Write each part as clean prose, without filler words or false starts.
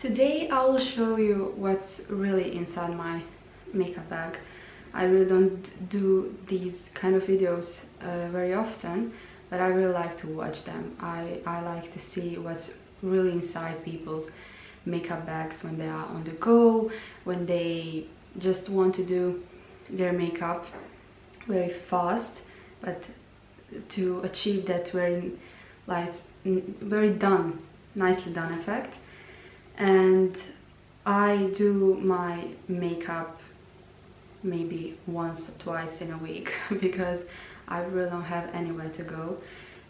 Today I will show you what's really inside my makeup bag. I really don't do these kind of videos very often, but I really like to watch them. I like to see what's really inside people's makeup bags when they are on the go, when they just want to do their makeup very fast, but to achieve that very nice, nicely done effect. And I do my makeup maybe once or twice in a week because I really don't have anywhere to go.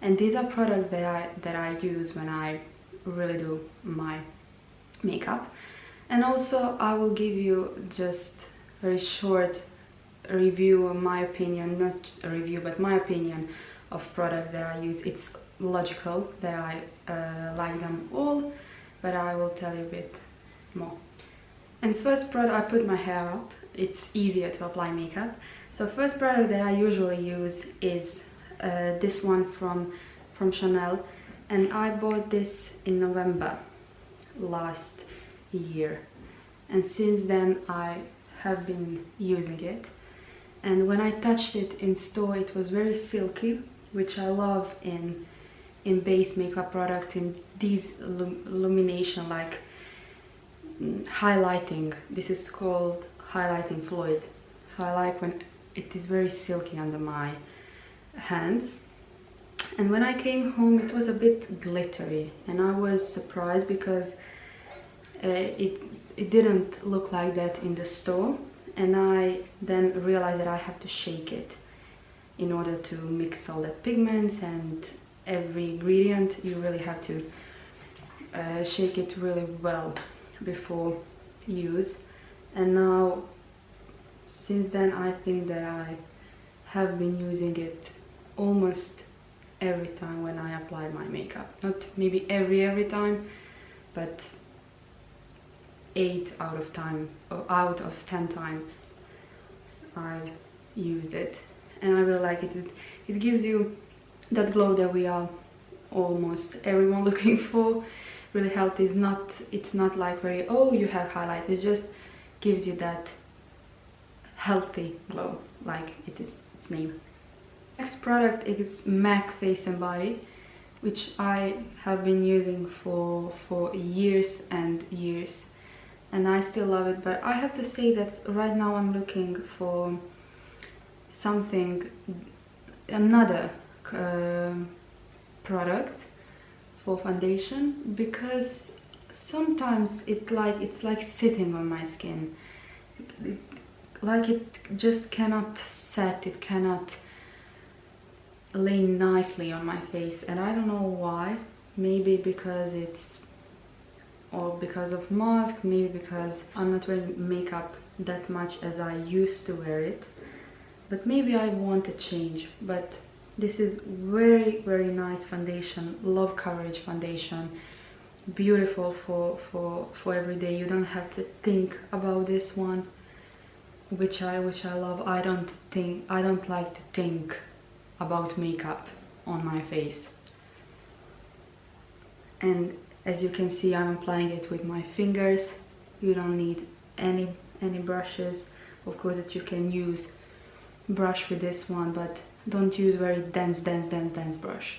And these are products that I use when I really do my makeup. And also I will give you just a very short review of my opinion, not a review but my opinion of products that I use. It's logical that I like them all, but I will tell you a bit more. And first product, I put my hair up. It's easier to apply makeup. So first product that I usually use is this one from Chanel, and I bought this in November last year, and since then I have been using it. And when I touched it in store, it was very silky, which I love in base makeup products, in these illumination, like highlighting. This is called highlighting fluid. So I like when it is very silky under my hands. And when I came home, it was a bit glittery, and I was surprised because it didn't look like that in the store. And I then realized that I have to shake it in order to mix all the pigments and every ingredient. You really have to shake it really well before use. And now, since then, I think that I have been using it almost every time when I apply my makeup. Not maybe every time, but 8 out of 10 times I've used it, and I really like it. It gives you that glow that we are almost everyone looking for. Really healthy. It's not like very, oh, you have highlight. It just gives you that healthy glow, like it is its name. Next product is MAC Face and Body, which I have been using for years and years, and I still love it. But I have to say that right now I'm looking for something, another product for foundation, because sometimes it's like sitting on my skin, like it just cannot set, it cannot lay nicely on my face, and I don't know why. Maybe because because of mask, maybe because I'm not wearing makeup that much as I used to wear it, but maybe I want a change. But this is very nice foundation, love coverage foundation, beautiful for every day. You don't have to think about this one, which I love. I don't like to think about makeup on my face. And as you can see, I'm applying it with my fingers. You don't need any brushes. Of course that you can use brush with this one, but don't use very dense brush,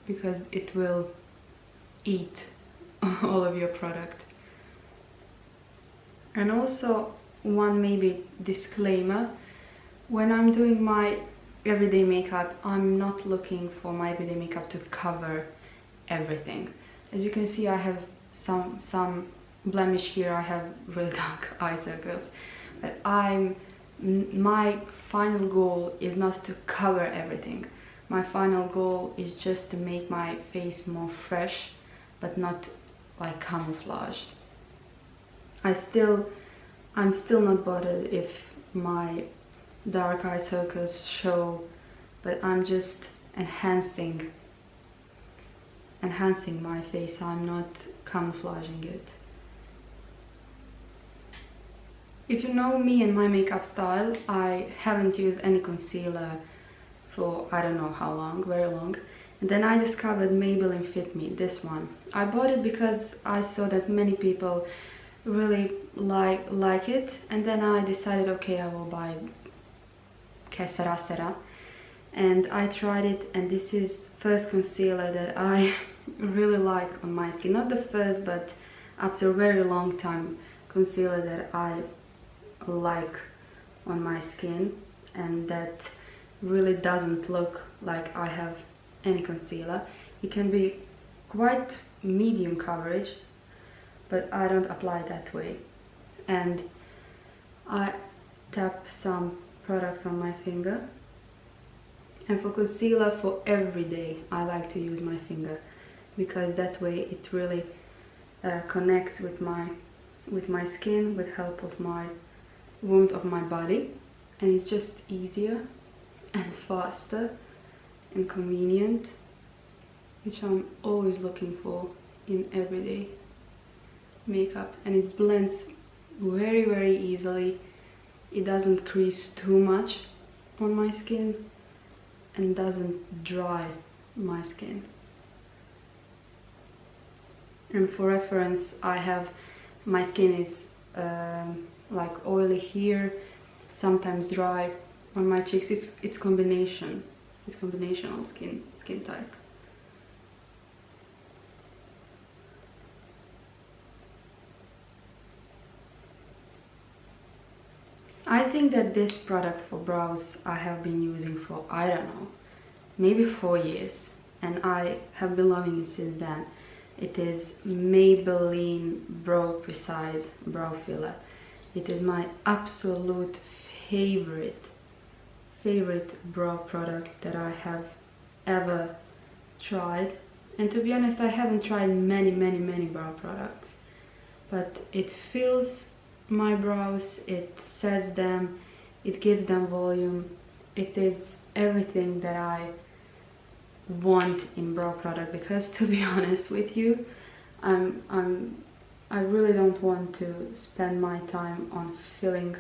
because it will eat all of your product. And also, one maybe disclaimer: when I'm doing my everyday makeup, I'm not looking for my everyday makeup to cover everything. As you can see, I have some blemish here. I have really dark eye circles, but my final goal is not to cover everything. My final goal is just to make my face more fresh, but not like camouflaged. I'm still not bothered if my dark eye circles show, but I'm just enhancing my face. I'm not camouflaging it. If you know me and my makeup style, I haven't used any concealer for I don't know how long, very long, And then I discovered Maybelline Fit Me, this one. I bought it because I saw that many people really like it, and then I decided, okay, I will buy Que Sera Sera. And I tried it, and this is first concealer that I really like on my skin. Not the first, but after a very long time, concealer that I like on my skin, and that really doesn't look like I have any concealer. It can be quite medium coverage, but I don't apply that way. And I tap some product on my finger. And for concealer for every day, I like to use my finger, because that way it really connects with my skin, with help of my warmth of my body, and it's just easier and faster and convenient, which I'm always looking for in everyday makeup. And it blends very easily. It doesn't crease too much on my skin and doesn't dry my skin. And for reference, I have, my skin is like oily here, sometimes dry on my cheeks. It's combination. It's combinational skin type. I think that this product for brows I have been using for, I don't know, maybe 4 years, and I have been loving it since then. It is Maybelline Brow Precise Brow Filler. It is my absolute favorite brow product that I have ever tried. And to be honest, I haven't tried many brow products, but it fills my brows, it sets them, it gives them volume. It is everything that I want in brow product, because to be honest with you, I really don't want to spend my time on filling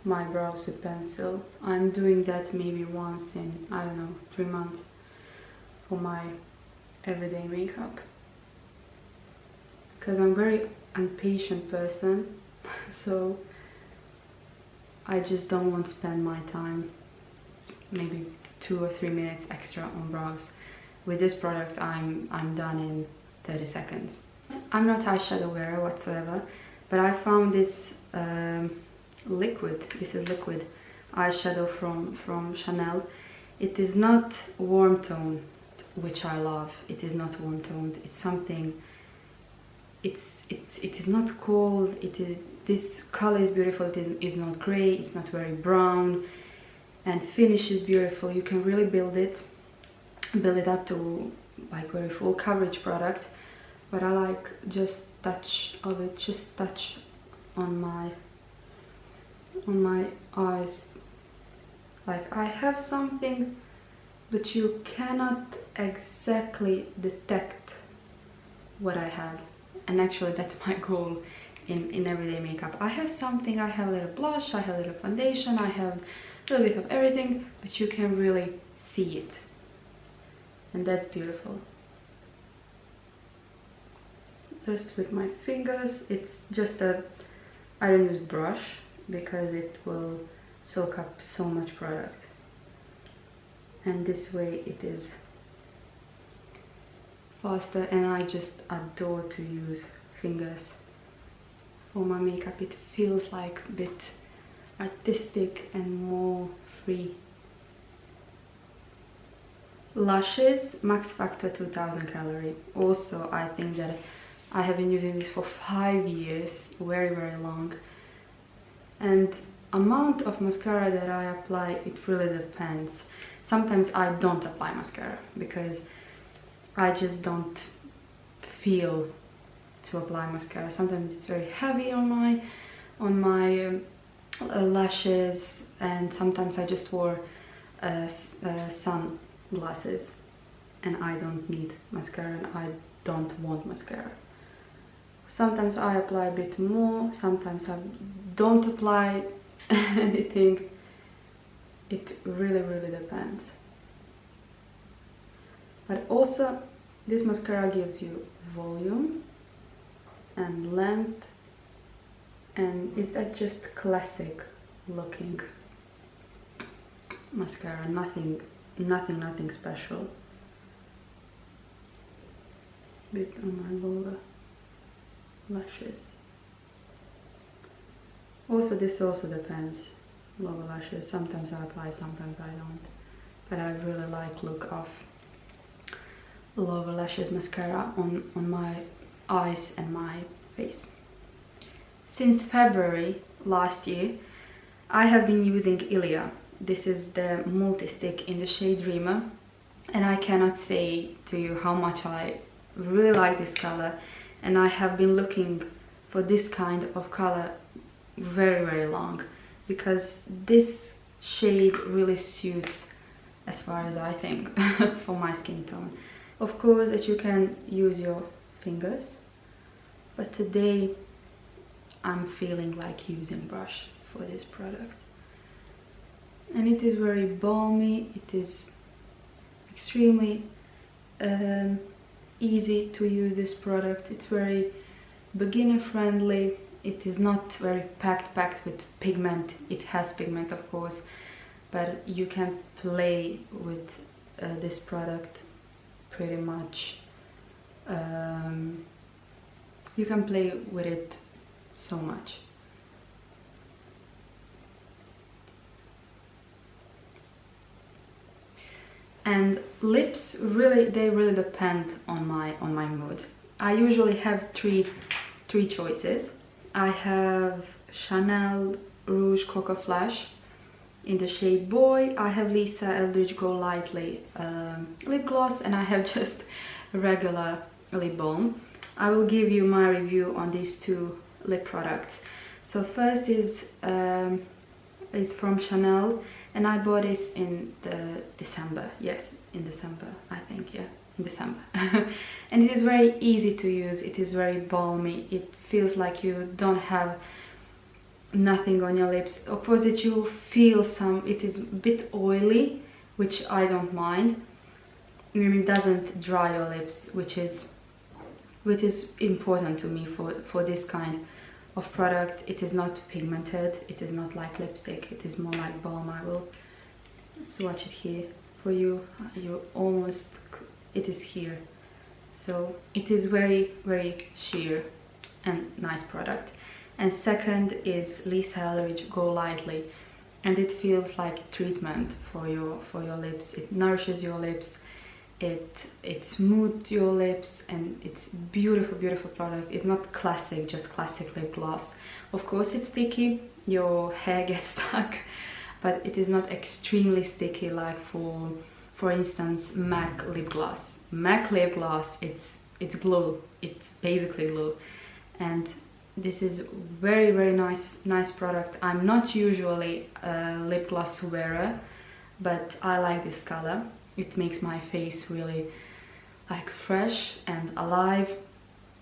my brows with pencil. I'm doing that maybe once in, I don't know, 3 months for my everyday makeup, because I'm a very impatient person. So I just don't want to spend my time, maybe 2 or 3 minutes extra on brows. With this product I'm done in 30 seconds. I'm not eyeshadow wearer whatsoever, but I found this liquid, this is liquid eyeshadow from Chanel. It is not warm tone, which I love. It is not warm toned. It's something, it is not cold. It is, this color is beautiful. It is not gray, it's not very brown, and finish is beautiful. You can really build it up to like very full coverage product, but I like just touch of it, just touch on my eyes. Like I have something, but you cannot exactly detect what I have. And actually that's my goal in everyday makeup. I have something, I have a little blush, I have a little foundation, I have a little bit of everything, but you can really see it. And that's beautiful. Just with my fingers, it's just a, I don't use brush because it will soak up so much product. And this way it is faster, and I just adore to use fingers for my makeup. It feels like a bit artistic and more free. Lashes, Max Factor 2000 calorie. Also, I think that I have been using this for 5 years, very long. And amount of mascara that I apply, it really depends. Sometimes I don't apply mascara because I just don't feel to apply mascara. Sometimes it's very heavy on my lashes, and sometimes I just wore sunglasses and I don't need mascara and I don't want mascara. Sometimes I apply a bit more, sometimes I don't apply anything. It really depends. But also this mascara gives you volume and length, and is that just classic looking mascara, nothing special. Bit on my lower lashes. Also, this also depends. Lower lashes, sometimes I apply, sometimes I don't. But I really like look of lower lashes mascara on my eyes and my face. Since February last year, I have been using Ilia. This is the multi-stick in the shade Dreamer, and I cannot say to you how much I really like this color, and I have been looking for this kind of color very long, because this shade really suits, as far as I think, for my skin tone. Of course that you can use your fingers, but today I'm feeling like using brush for this product. And it is very balmy, it is extremely easy to use this product. It's very beginner friendly. It is not very packed with pigment. It has pigment, of course, but you can play with this product pretty much. You can play with it so much. And lips, really, they really depend on my mood. I usually have three choices. I have Chanel Rouge Coco Flash in the shade Boy. I have Lisa Eldridge Go Lightly lip gloss, and I have just regular lip balm. I will give you my review on these two lip products. So first is from Chanel, and I bought this in December. Yes, in December, I think, yeah, in December. And it is very easy to use. It is very balmy. It feels like you don't have nothing on your lips. Of course that you feel some, it is a bit oily, which I don't mind. And it doesn't dry your lips, which is important to me for this kind of product. It is not pigmented, it is not like lipstick, it is more like balm. I will swatch it here for you. You almost, it is here. So it is very sheer and nice product. And second is Lisa Eldridge Go Lightly, and it feels like treatment for your lips. It nourishes your lips, it smooths your lips, and it's beautiful product. It's not classic, just classic lip gloss. Of course it's sticky, your hair gets stuck, but it is not extremely sticky like for instance MAC lip gloss. MAC lip gloss, it's glue, it's basically glue. And this is very nice product. I'm not usually a lip gloss wearer, but I like this color. It makes my face really like fresh and alive.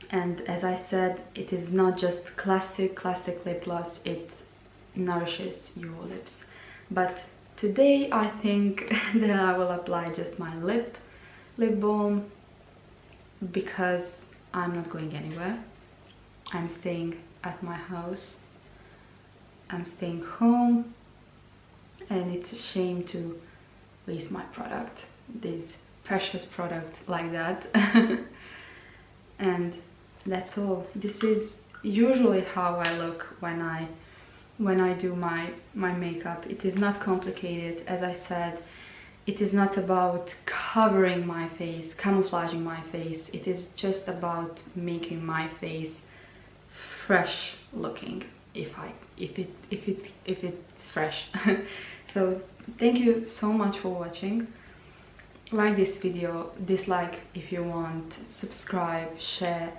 And as I said, it is not just classic lip gloss, it nourishes your lips. But today I think that I will apply just my lip balm, because I'm not going anywhere. I'm staying at my house, I'm staying home, and it's a shame to waste my product, this precious product like that. And that's all. This is usually how I look when I do my makeup. It is not complicated. As I said, it is not about covering my face, camouflaging my face. It is just about making my face fresh looking, if it's fresh. So thank you so much for watching. Like this video, dislike if you want, subscribe, share,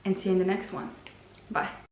and see you in the next one. Bye.